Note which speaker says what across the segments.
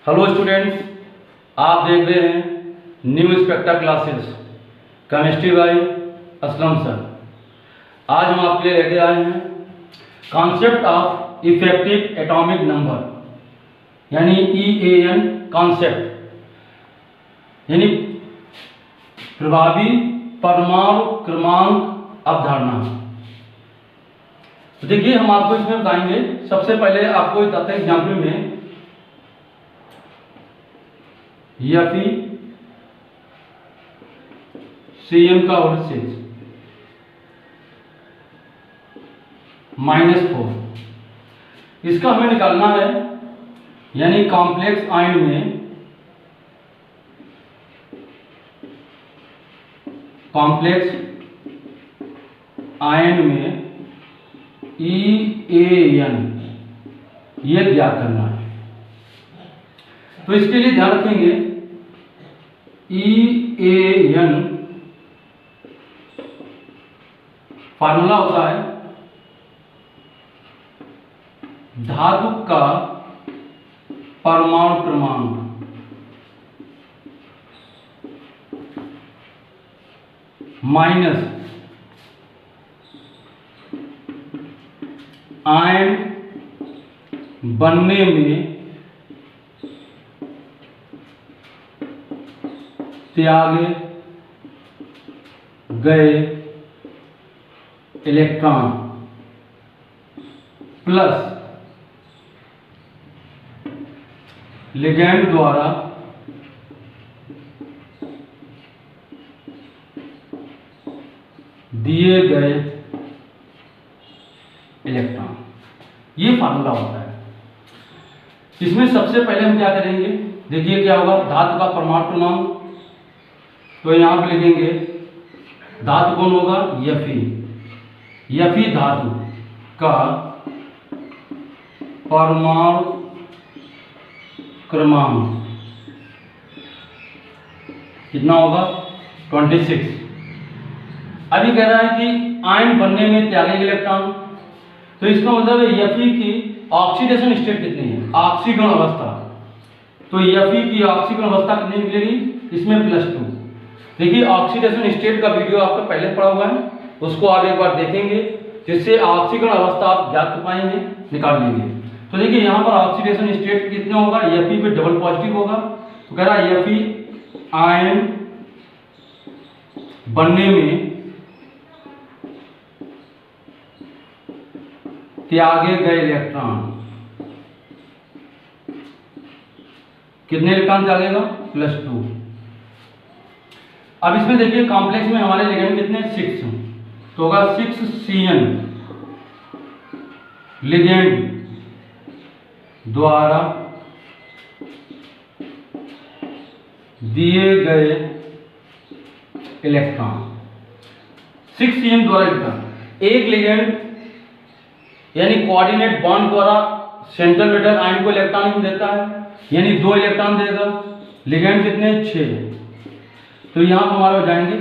Speaker 1: Hello students, आप देख रहे हैं new Spector classes chemistry by Aslam sir. आज हम आपके लिए लेके आए हैं concept of effective atomic number यानी EAN कॉन्सेप्ट, यानी प्रभावी परमाणु क्रमांक अवधारणा। तो देखिए, हम आपको इसमें बताएंगे। सबसे पहले आपको बताते हैं एग्जाम्पल में FeCN का होल 6 -4, इसका हमें निकालना है। यानी कॉम्प्लेक्स आयन में EAN ये ज्ञात करना है। तो इसके लिए ध्यान रखेंगे EAN फार्मूला होता है धातु का परमाणु क्रमांक माइनस आयन बनने में त्यागे गए इलेक्ट्रॉन प्लस लिगैंड द्वारा दिए गए इलेक्ट्रॉन, ये फार्मूला होता है। इसमें सबसे पहले हम क्या करेंगे, देखिए क्या होगा। धातु का परमाणु क्रमांक, तो यहां पे लिखेंगे धातु कौन होगा, Fe धातु का परमाणु क्रमांक कितना होगा, 26। अभी कह रहा है कि आयन बनने में त्यागे इलेक्ट्रॉन, तो इसका मतलब है Fe की ऑक्सीडेशन स्टेट कितनी है, ऑक्सीकरण अवस्था। तो Fe की ऑक्सीकरण अवस्था कितनी निकलेगी, इसमें +2। देखिए, ऑक्सीडेशन स्टेट का वीडियो आपका पहले पड़ा हुआ है, उसको आप एक बार देखेंगे, जिससे ऑक्सीकरण अवस्था आप ज्ञात कर पाएंगे, निकाल लेंगे। तो देखिए, यहाँ पर ऑक्सीडेशन स्टेट कितना होगा, Fe पे डबल पॉजिटिव होगा। तो कह रहा है Fe आयन बनने में त्यागे गए इलेक्ट्रॉन, कितने इलेक्ट्रॉन त्यागेगा, +2। अब इसमें देखिए कॉम्प्लेक्स में हमारे लिगेंड कितने, 6, तो होगा 6CN लिगेंड द्वारा दिए गए इलेक्ट्रॉन, 6CN द्वारा इलेक्ट्रॉन। एक लिगेंड यानी कोऑर्डिनेट बॉन्ड द्वारा सेंट्रल मेटल आयन को इलेक्ट्रॉन देता है, यानी 2 इलेक्ट्रॉन देगा। लिगेंड कितने, 6, तो यहां पर हमारे हो जाएंगे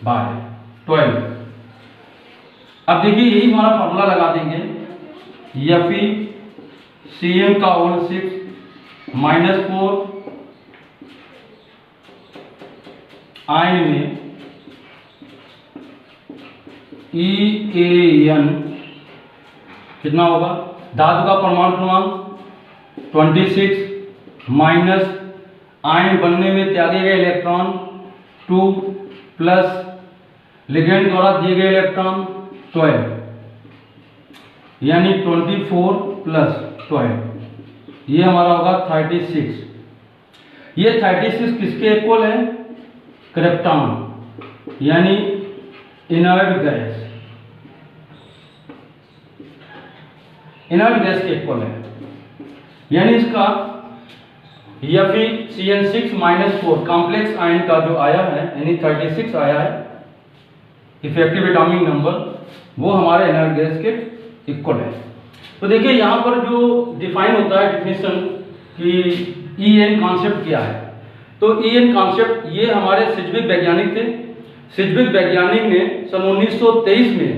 Speaker 1: 12। अब देखिए, यही हमारा फॉर्मूला लगा देंगे। FeCN का होल 6 -4 आयन में EAN कितना होगा, धातु का परमाणु क्रमांक 26 माइनस आयन बनने में त्यागे गए इलेक्ट्रॉन 2 प्लस लिगेंड द्वारा दिए गए इलेक्ट्रॉन 12, यानी 24 + 12, ये हमारा होगा 36। ये 36 किसके इक्वल है, क्रिप्टॉन यानी इनर्ट गैस, इनर्ट गैस के इक्वल है। यानी इसका FeCN6 -4 कॉम्प्लेक्स आयन का जो आया है, यानी 36 आया है इफेक्टिव एटॉमिक नंबर, वो हमारे इनर्ट गैस के इक्वल है। तो देखिए, यहाँ पर जो डिफाइन होता है डिफिनेशन कि EAN कॉन्सेप्ट क्या है, तो EAN कॉन्सेप्ट ये हमारे सिज्विक वैज्ञानिक थे। सिज्विक वैज्ञानिक ने सन 1923 में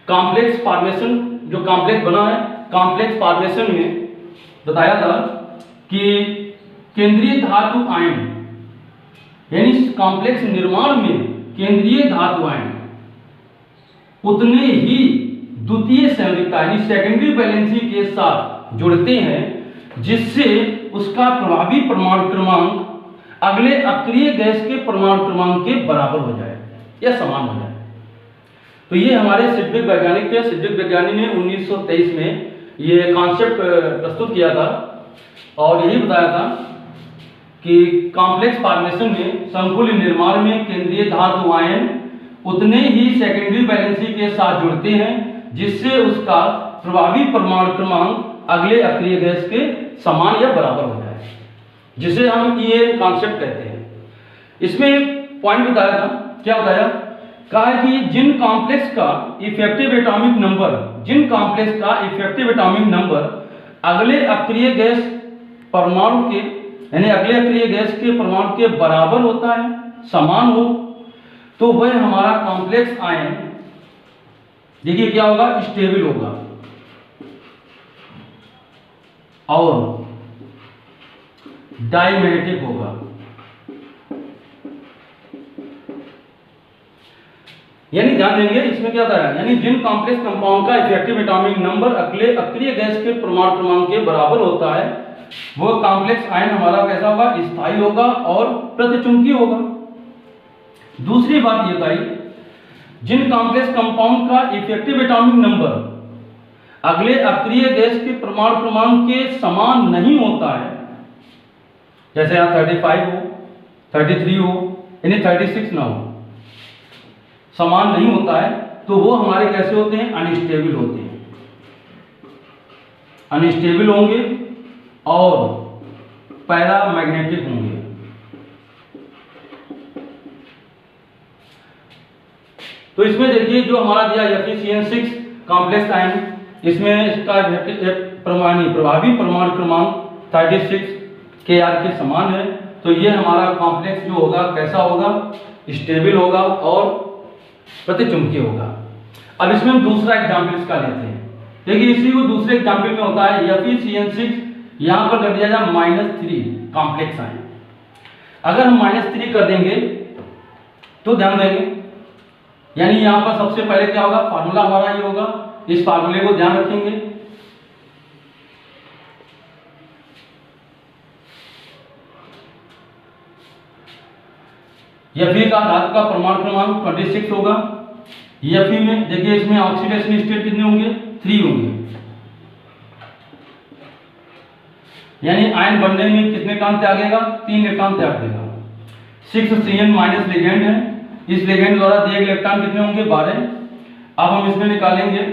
Speaker 1: कॉम्प्लेक्स फॉर्मेशन जो कॉम्प्लेक्स बना है, कॉम्प्लेक्स फॉर्मेशन में बताया था कि केंद्रीय धातु आयन यानी कॉम्प्लेक्स निर्माण में केंद्रीय धातु आयन उतने ही द्वितीय संयोजकता यानी सेकेंडरी वैलेंसी के साथ जुड़ते हैं, जिससे उसका प्रभावी परमाणु क्रमांक अगले अक्रिय गैस के परमाणु क्रमांक के बराबर हो जाए या समान हो जाए। तो ये हमारे सिद्विक वैज्ञानिक थे। सिद्विक वैज्ञानिक ने 1923 में ये कॉन्सेप्ट प्रस्तुत किया था और यही बताया था कि कॉम्प्लेक्स फॉर्मेशन में संकुल निर्माण में केंद्रीय धातु आयन उतने ही सेकेंडरी वैलेंसी के साथ जुड़ते हैं, जिससे उसका प्रभावी परमाणु क्रमांक अगले अक्रिय गैस के समान या बराबर हो जाए, जिसे हम ये कॉन्सेप्ट कहते हैं। इसमें पॉइंट बताया था, क्या बताया, कहा है कि जिन कॉम्प्लेक्स का इफेक्टिव एटॉमिक नंबर अगले अक्रिय गैस परमाणु के यानी अगले अक्रिय गैस के परमाणु के बराबर होता है, समान हो, तो वह हमारा कॉम्प्लेक्स आयन देखिए क्या होगा, स्टेबल होगा और डायमैग्नेटिक होगा। यानी ध्यान देंगे इसमें क्या था, यानी जिन कॉम्प्लेक्स कंपाउंड का इफेक्टिव एटॉमिक नंबर अगले अक्रिय गैस के परमाणु क्रमांक के बराबर होता है, वह कॉम्प्लेक्स आयन हमारा कैसा होगा, स्थायी होगा और प्रतिचुंबकीय होगा। दूसरी बात ये बताई, जिन कॉम्प्लेक्स कंपाउंड का इफेक्टिव एटॉमिक नंबर अगले अक्रिय गैस के परमाणु क्रमांक के समान नहीं होता है, जैसे यहाँ 35 हो, 33 हो, यानी 36 ना हो, समान नहीं होता है, तो वो हमारे कैसे होते हैं, अनस्टेबल होते हैं, अनस्टेबल होंगे और पैरामैग्नेटिक होंगे। तो इसमें देखिए जो हमारा दिया Fe6 कॉम्प्लेक्स आयन, इसमें इसका प्रभावी परमाणु क्रमांक 36 Kr के समान है, तो ये हमारा कॉम्प्लेक्स जो होगा कैसा होगा, स्टेबल होगा और प्रतिचुंबकीय होगा। अब इसमें हम दूसरा एग्जाम्पल इसका लेते हैं। देखिए इसी को दूसरे एग्जाम्पल में होता है Fe6, यहां पर कर दिया जाए -3 कॉम्प्लेक्स आयन। अगर हम -3 कर देंगे तो ध्यान देंगे, यानी यहां पर सबसे पहले क्या होगा, फार्मूला हमारा ये होगा, इस फार्मूले को ध्यान रखेंगे। Fe का धातु का परमाणु क्रमांक 26 होगा। Fe में देखिए इसमें ऑक्सीडेशन स्टेट कितने होंगे, 3 होंगे, यानी आयन बनने में कितने इलेक्ट्रॉन त्यागेगा, 3 इलेक्ट्रॉन त्याग देगा। 6Cn- लिगेंड है, इस लिगेंड द्वारा दिए इलेक्ट्रॉन कितने होंगे, 12। अब हम इसमें निकालेंगे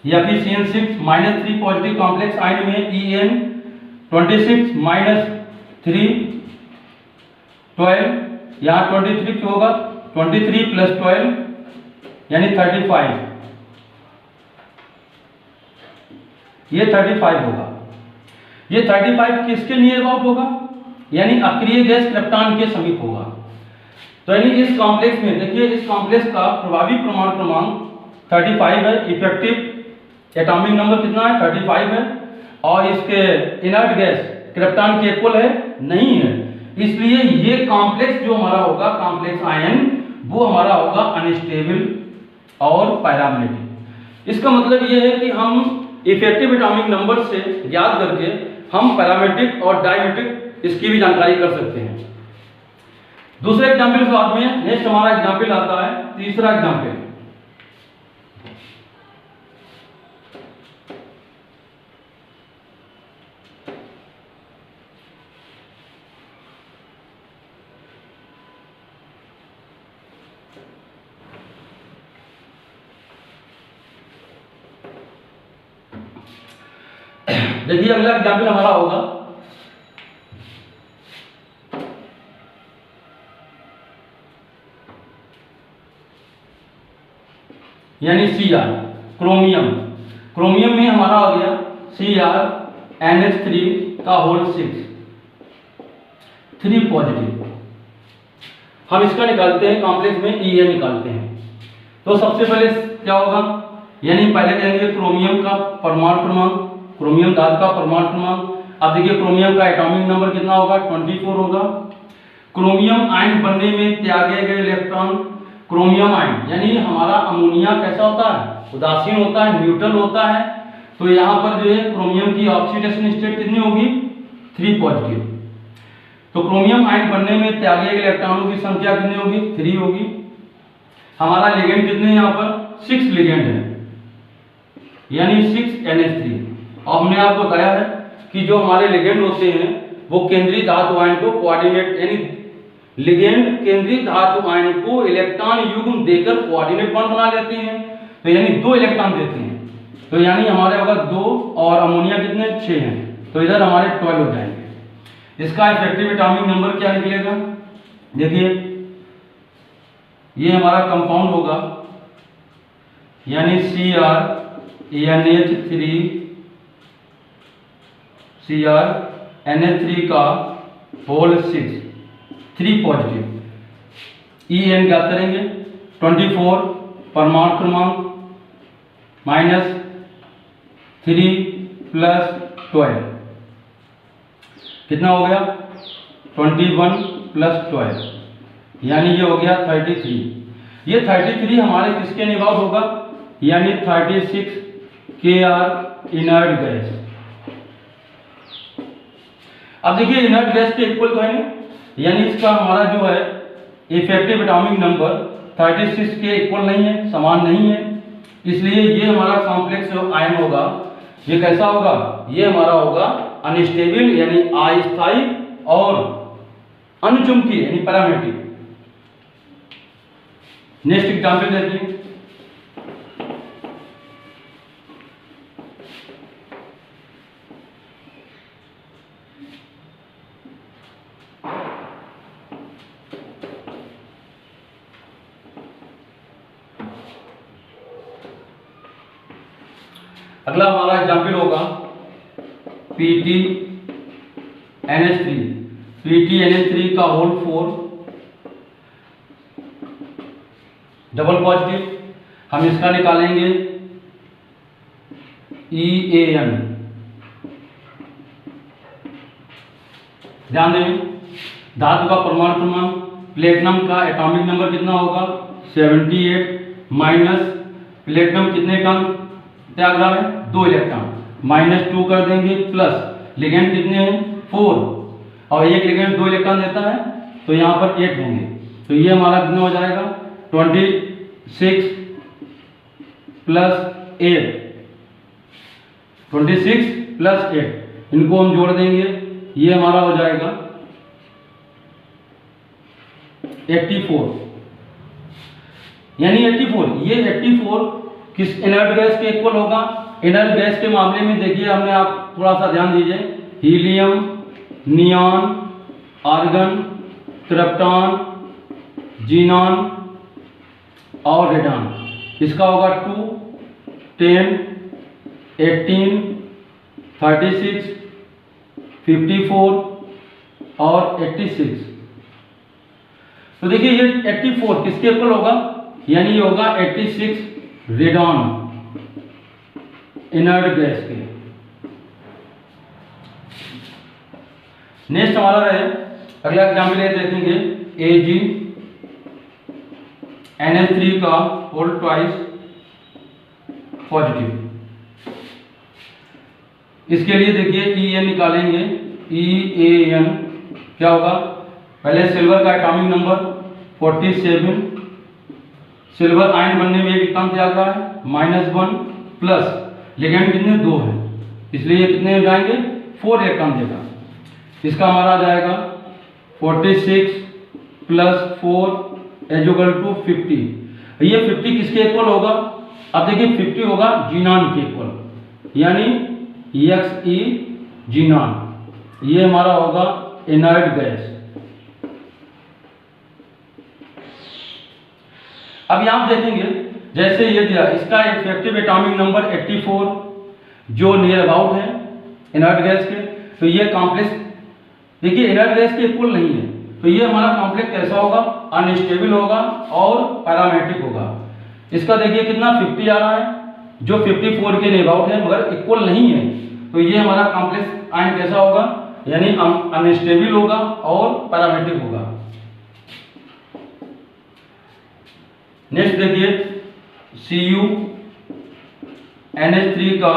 Speaker 1: Fe6 -3 पॉजिटिव कॉम्प्लेक्स आयन में En 26 - 3 12, यहाँ 23 क्यों होगा, 23 + 12 यानी 35, ये 35 होगा। ये 35 किसके नियर अबाउट होगा, यानी अक्रिय गैस क्रिप्टॉन के समीप होगा। तो यानी इस कॉम्प्लेक्स में देखिए, इस कॉम्प्लेक्स का प्रभावी परमाणु क्रमांक 35 है, इफेक्टिव एटॉमिक नंबर कितना है, 35 है, और इसके इनर्ट गैस क्रिप्टॉन के इक्वल है, नहीं है, इसलिए ये कॉम्प्लेक्स जो हमारा होगा, कॉम्प्लेक्स आयन, वो हमारा होगा अनस्टेबल और पैरामैग्नेटिक। इसका मतलब ये है कि हम इफेक्टिव एटॉमिक नंबर से ज्ञात करके हम पैरामैग्नेटिक और डायमैग्नेटिक इसकी भी जानकारी कर सकते हैं। दूसरे एग्जाम्पल के बाद में नेक्स्ट हमारा एग्जाम्पल आता है, तीसरा एग्जाम्पल। देखिए अगला एग्जाम्पल हमारा होगा यानी Cr क्रोमियम। क्रोमियम में हमारा हो गया CrNH3 का होल 6 3 पॉजिटिव। हम इसका निकालते हैं, कॉम्प्लेक्स में En निकालते हैं। तो सबसे पहले क्या होगा, यानी पहले कहेंगे क्रोमियम का परमाणु क्रमांक, क्रोमियम धातु का परमाणु क्रमांक। अब देखिए क्रोमियम का एटॉमिक नंबर कितना होगा, 24 होगा। क्रोमियम आयन बनने में त्यागे गए इलेक्ट्रॉन, क्रोमियम आयन यानी हमारा अमोनिया कैसा होता है, उदासीन होता है, न्यूट्रल होता है। तो यहाँ पर जो है क्रोमियम की ऑक्सीडेशन स्टेट कितनी होगी, 3 पॉजिटिव। तो क्रोमियम आयन बनने में त्यागे गए इलेक्ट्रॉनों की संख्या कितनी होगी, 3 होगी। हमारा लिगेंड कितने हैं यहाँ पर, 6 लिगेंड है, यानी 6 NH3। और हमने आपको बताया है कि जो हमारे लिगेंड होते हैं वो केंद्रीय धातु आयन को कोऑर्डिनेट, यानी लिगेंड केंद्रीय धातु आयन को इलेक्ट्रॉन युग्म देकर कोऑर्डिनेट बॉन्ड बना लेते हैं। तो यानी 2 इलेक्ट्रॉन देते हैं, तो यानी हमारे होगा 2 और अमोनिया कितने 6 हैं, तो इधर हमारे 12 हो जाएंगे। इसका इफेक्टिव एटॉमिक नंबर क्या निकलेगा, देखिए ये हमारा कंपाउंड होगा, यानी CrNH3 का होल 6, 3 पॉजिटिव। En क्या करेंगे, 24 परमाणु क्रमांक -3 + 12 कितना हो गया, 21 + 12, यानी ये हो गया 33। ये 33 हमारे किसके निभाव होगा, यानी 36 Kr इनर्ट गैस। अब देखिए इनर्ट गैस के इक्वल तो है नहीं, यानी इसका हमारा जो है इफेक्टिव एटॉमिक नंबर 36 के इक्वल नहीं है, समान नहीं है। इसलिए ये हमारा कॉम्प्लेक्स जो आयन होगा ये कैसा होगा, ये हमारा होगा अनस्टेबल यानी अस्थायी और अनुचुंबकीय यानी पैरामेट्रिक। नेक्स्ट एग्जाम्पल देखिए, अगला हमारा एग्जाम्पल होगा PtNH3 का होल 4 डबल पॉजिटिव। हम इसका निकालेंगे EAN। ध्यान दें, धातु का परमाणु क्रमांक, प्लेटिनम का एटॉमिक नंबर कितना होगा, 78 माइनस प्लेटिनम कितने का त्याग रहा है, 2 इलेक्ट्रॉन, -2 कर देंगे, प्लस लिगेंड कितने हैं 4 और एक लिगेंड 2 इलेक्ट्रॉन देता है, तो यहाँ पर 8 होंगे। तो ये हमारा कितना हो जाएगा, 26 + 8, 26 + 8, इनको हम जोड़ देंगे, ये हमारा हो जाएगा 84, यानी 84। ये 84 किस इनर्ट गैस के इक्वल होगा। इनर्ट गैस के मामले में देखिए, हमने आप थोड़ा सा ध्यान दीजिए, helium, neon, argon, krypton, xenon और रेडॉन। इसका होगा 2, 10, 18, 36, 54 और 86। तो देखिए ये 84 किसके इक्वल होगा, यानी ये होगा 86 रेडॉन इनर्ट गैस के। नेक्स्ट हमारा रहे, अगला एग्जाम्पल ये देखेंगे AgNH3 का होल ट्वाइस पॉजिटिव। इसके लिए देखिए EN निकालेंगे, EAN क्या होगा, पहले सिल्वर का एटॉमिक नंबर 47, सिल्वर आयन बनने में एक इलेक्ट्रॉन त्याग रहा है, -1 प्लस लिगेंड कितने 2 है, इसलिए ये कितने हो जाएंगे 4 इलेक्ट्रॉन देगा। इसका हमारा आ जाएगा 46 + 4 = 50। ये 50 किसके इक्वल होगा, अब देखिए 50 होगा जीनॉन के इक्वल, यानी Xe जीनॉन, ये हमारा होगा इनर्ट गैस। अब यहां देखेंगे, जैसे ये दिया, इसका इफेक्टिव एटॉमिक नंबर 84 जो नियर अबाउट है इनर्ट गैस के, तो ये कॉम्प्लेक्स देखिए इनर्ट गैस के इक्वल नहीं है, तो ये हमारा कॉम्प्लेक्स कैसा होगा, अनस्टेबल होगा और पैरामेट्रिक होगा। इसका देखिए कितना 50 आ रहा है, जो 54 के नियर अबाउट है मगर इक्वल नहीं है, तो ये हमारा कॉम्प्लेक्स आयन कैसा होगा, यानी अनस्टेबल होगा और पैरामेट्रिक होगा। नेक्स्ट देखिए CuNH3 का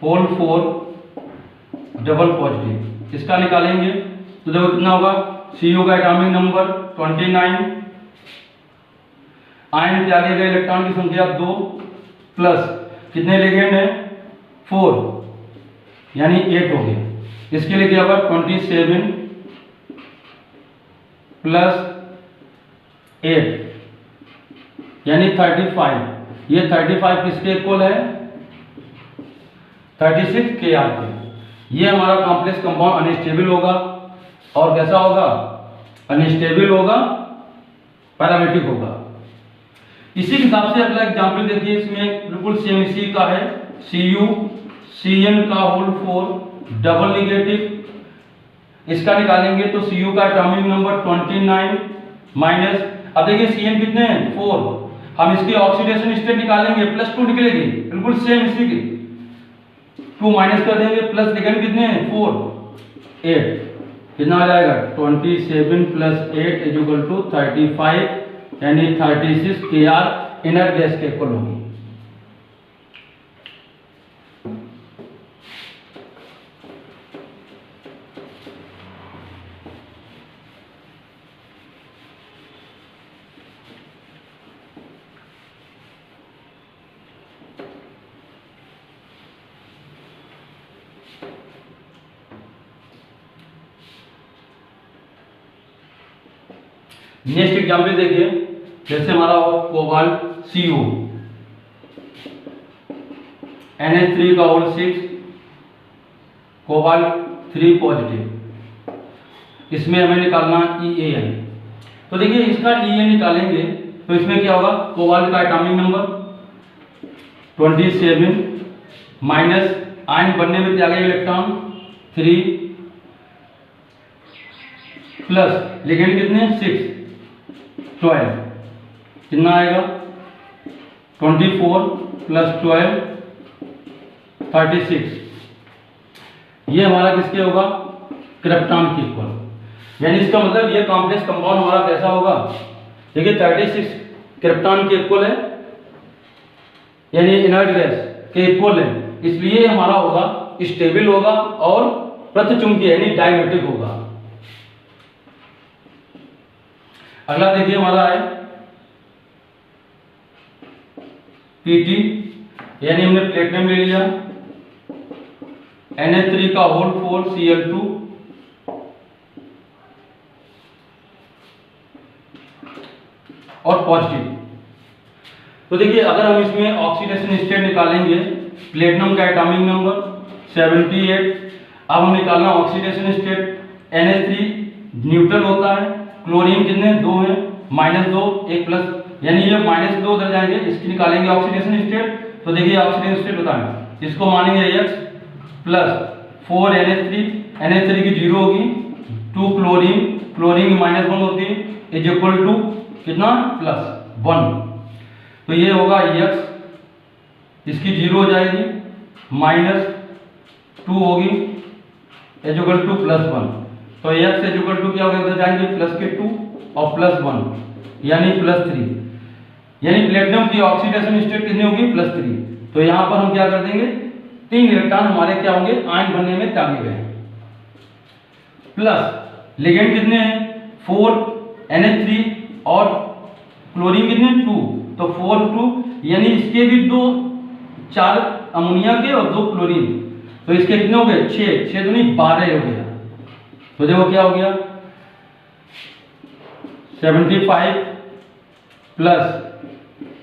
Speaker 1: होल 4 डबल पॉजिटिव, इसका निकालेंगे तो देखो कितना होगा, Cu का एटॉमिक नंबर 29, आयन त्यागे गए इलेक्ट्रॉन की संख्या 2 प्लस कितने लिगेंड है 4 यानी 8 हो गया। इसके लिए क्या होगा 27 प्लस 8 यानी 35। ये 35 किसके इक्वल है 36 Kr के। ये हमारा कॉम्प्लेक्स कंपाउंड अनस्टेबल होगा और कैसा होगा, अनस्टेबल होगा, पैरामेट्रिक होगा। इसी के हिसाब से अगला एग्जांपल देखिए, इसमें बिल्कुल सेम इसी का है, CuCN का होल 4 डबल नेगेटिव, इसका निकालेंगे तो Cu का एटॉमिक नंबर 29 माइनस, अब देखिए Cn कितने हैं 4, हम इसकी ऑक्सीडेशन स्टेट निकालेंगे +2 निकलेगी, बिल्कुल सेम इसी की 2 माइनस कर देंगे, प्लस लिगेंड कितने हैं 4 8, कितना आ जाएगा 27 प्लस 8 = 35 यानी 36 Kr इनर गैस के इक्वल होगी। नेक्स्ट एग्जाम्पल देखिए, जैसे हमारा हो कोबाल्ट Cu NH3 का होल 6 कोबाल्ट 3 पॉजिटिव, इसमें हमें निकालना EAN। तो देखिए इसका EAN निकालेंगे तो इसमें क्या होगा, कोबाल्ट का एटॉमिक नंबर 27 माइनस आयन बनने में त्यागे इलेक्ट्रॉन 3 प्लस लिगेंड कितने 6 12, कितना आएगा 24 प्लस 12 36। ये हमारा किसके होगा, क्रिप्टॉन के इक्वल, यानी इसका मतलब ये कॉम्प्लेक्स कंपाउंड हमारा कैसा होगा, देखिए 36 क्रिप्टॉन के इक्वल है, यानी इनर्ट गैस के इक्वल है, इसलिए हमारा होगा स्टेबल होगा और प्रतिचुंबकीय यानी डायमेट्रिक होगा। अगला देखिए हमारा है Pt, यानी हमने प्लेटिनम ले लिया, NH3 का होल 4 Cl2 और पॉजिटिव। तो देखिए अगर हम इसमें ऑक्सीडेशन स्टेट निकालेंगे, प्लेटिनम का एटॉमिक नंबर 78, अब हम निकालना ऑक्सीडेशन स्टेट, NH3 न्यूट्रल होता है, क्लोरीन कितने 2 है, -2 1 प्लस, यानी ये -2 उधर जाएंगे, इसकी निकालेंगे ऑक्सीडेशन स्टेट। तो देखिए ऑक्सीडेशन स्टेट बताएं, इसको मानेंगे X प्लस 4 NH3 की 0 होगी, 2 क्लोरीन की -1 होती है, = कितना +1। तो ये होगा X, इसकी 0 हो जाएगी, -2 होगी, = +1। तो X क्या होगा, उधर जाएंगे प्लस के 2 और +1 यानी +3, यानी प्लेटिनम की ऑक्सीडेशन स्टेट कितनी होगी +3। तो यहां पर हम क्या कर देंगे, 3 इलेक्ट्रॉन हमारे क्या होंगे आयन बनने में त्यागे गए, प्लस लिगेंड कितने हैं 4 NH3 और क्लोरीन कितने 2, तो 4 2 यानी इसके भी 4 अमोनिया के और 2 क्लोरीन, तो इसके कितने हो गए 6 दूनी 12 हो गया। तो देखो क्या हो गया 75 प्लस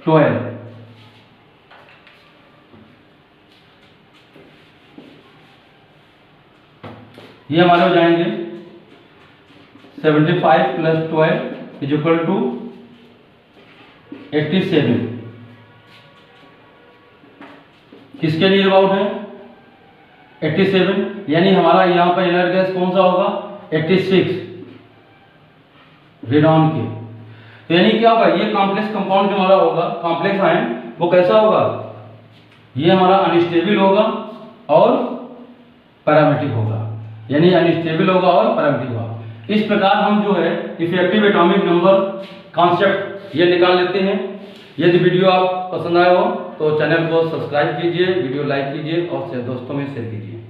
Speaker 1: 12, ये हमारे हो जाएंगे 75 प्लस 12 = 87। किसके लिए अबाउट है 87, यानी हमारा यहां पर इनर गैस कौन सा होगा 86 रेडॉन के। तो यानी क्या होगा, ये कॉम्प्लेक्स कंपाउंड जो हमारा होगा कॉम्प्लेक्स आयन वो कैसा होगा, ये हमारा अनस्टेबल होगा और पैरामेट्रिक होगा, यानी अनस्टेबल होगा और पैरामेट्रिक होगा। इस प्रकार हम जो है इफेक्टिव एटॉमिक नंबर कॉन्सेप्ट ये निकाल लेते हैं। यदि वीडियो आप पसंद आए हो तो चैनल को सब्सक्राइब कीजिए, वीडियो लाइक कीजिए और दोस्तों में शेयर कीजिए।